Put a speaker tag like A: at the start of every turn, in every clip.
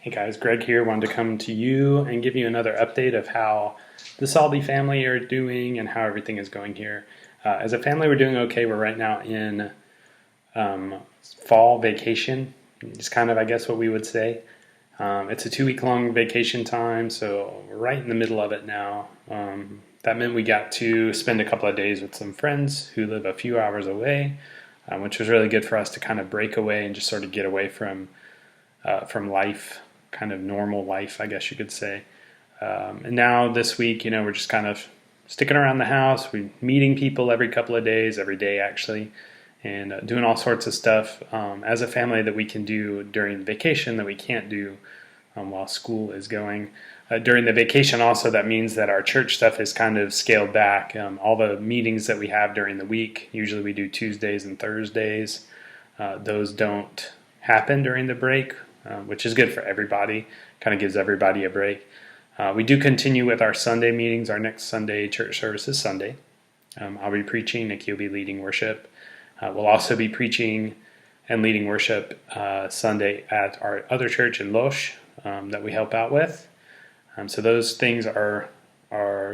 A: Hey guys, Greg here. Wanted to come to you and give you another update of how the Saldi family are doing and how everything is going here. As a family, we're doing okay. We're right now in fall vacation. It's kind of, I guess, what we would say. It's a 2-week long vacation time, so we're right in the middle of it now. That meant we got to spend a couple of days with some friends who live a few hours away, which was really good for us to kind of break away and just sort of get away from life, kind of normal life, I guess you could say. And now this week, we're just kind of sticking around the house. We're meeting people every couple of days, every day actually, and doing all sorts of stuff as a family that we can do during vacation that we can't do while school is going. During the vacation also, that means that our church stuff is kind of scaled back. All the meetings that we have during the week, usually we do Tuesdays and Thursdays. Those don't happen during the break, which is good for everybody. Kind of gives everybody a break. We do continue with our Sunday meetings. Our next Sunday church service is Sunday. I'll be preaching. Nikki will be leading worship. We'll also be preaching and leading worship Sunday at our other church in Losh that we help out with. So those things are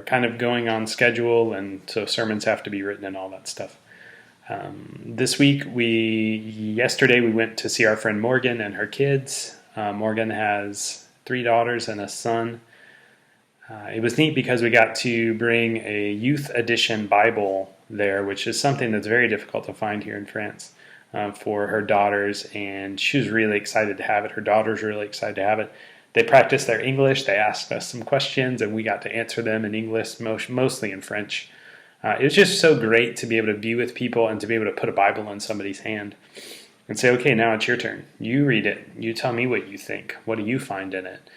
A: kind of going on schedule, and so sermons have to be written and all that stuff. This week, yesterday we went to see our friend Morgan and her kids. Morgan has 3 daughters and a son. It was neat because we got to bring a youth edition Bible there, which is something that's very difficult to find here in France for her daughters, and she was really excited to have it. Her daughters were really excited to have it. They practiced their English. They asked us some questions, and we got to answer them in English, mostly in French. It was just so great to be able to be with people and to be able to put a Bible in somebody's hand and say, okay, now it's your turn. You read it. You tell me what you think. What do you find in it?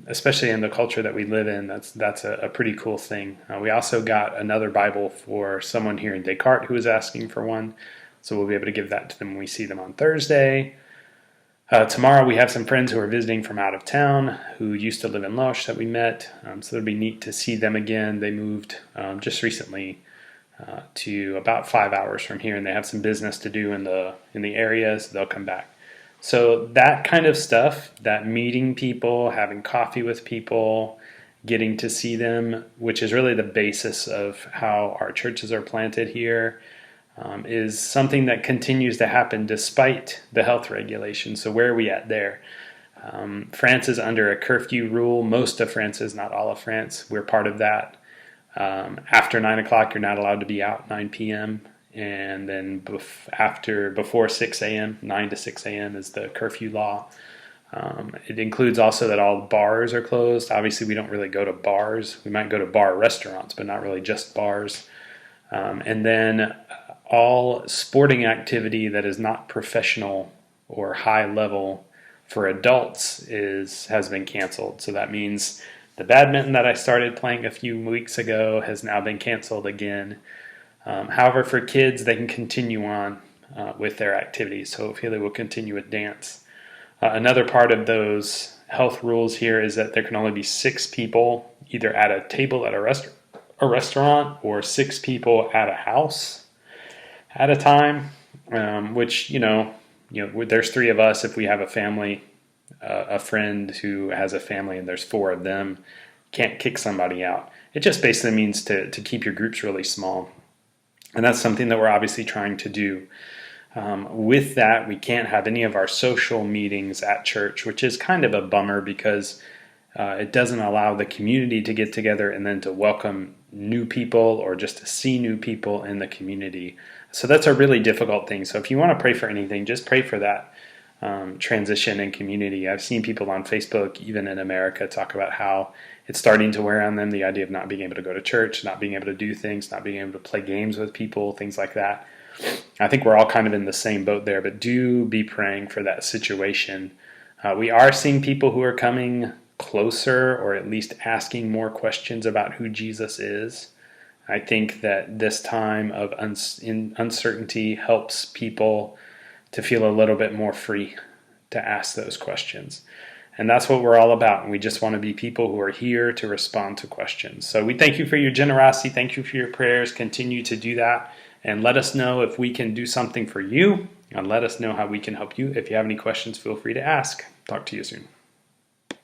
A: Especially in the culture that we live in, that's a pretty cool thing. We also got another Bible for someone here in Descartes who was asking for one, so we'll be able to give that to them when we see them on Thursday. Tomorrow we have some friends who are visiting from out of town who used to live in Losh that we met, so it'll be neat to see them again. They moved just recently to about 5 hours from here, and they have some business to do in the area, so they'll come back. So that kind of stuff, that meeting people, having coffee with people, getting to see them, which is really the basis of how our churches are planted here, is something that continues to happen despite the health regulations. So where are we at there? France is under a curfew rule. Most of France is, not all of France. We're part of that. After 9 o'clock, you're not allowed to be out 9 p.m., and then before 6 a.m., 9 to 6 a.m. is the curfew law. It includes also that all bars are closed. Obviously, we don't really go to bars. We might go to bar restaurants, but not really just bars. And then all sporting activity that is not professional or high level for adults has been canceled. So that means the badminton that I started playing a few weeks ago has now been canceled again. However, for kids, they can continue on with their activities. So hopefully they will continue with dance. Another part of those health rules here is that there can only be 6 people either at a table at a restaurant or 6 people at a house at a time, which, there's 3 of us. If we have a family, a friend who has a family and there's 4 of them, can't kick somebody out. It just basically means to keep your groups really small. And that's something that we're obviously trying to do. With that, we can't have any of our social meetings at church, which is kind of a bummer because it doesn't allow the community to get together and then to welcome new people or just to see new people in the community. So that's a really difficult thing. So if you want to pray for anything, just pray for that transition in community. I've seen people on Facebook, even in America, talk about how it's starting to wear on them, the idea of not being able to go to church, not being able to do things, not being able to play games with people, things like that. I think we're all kind of in the same boat there, but do be praying for that situation. We are seeing people who are coming closer, or at least asking more questions about who Jesus is. I think that this time of uncertainty helps people to feel a little bit more free to ask those questions. And that's what we're all about. And we just want to be people who are here to respond to questions. So we thank you for your generosity. Thank you for your prayers. Continue to do that. And let us know if we can do something for you. And let us know how we can help you. If you have any questions, feel free to ask. Talk to you soon.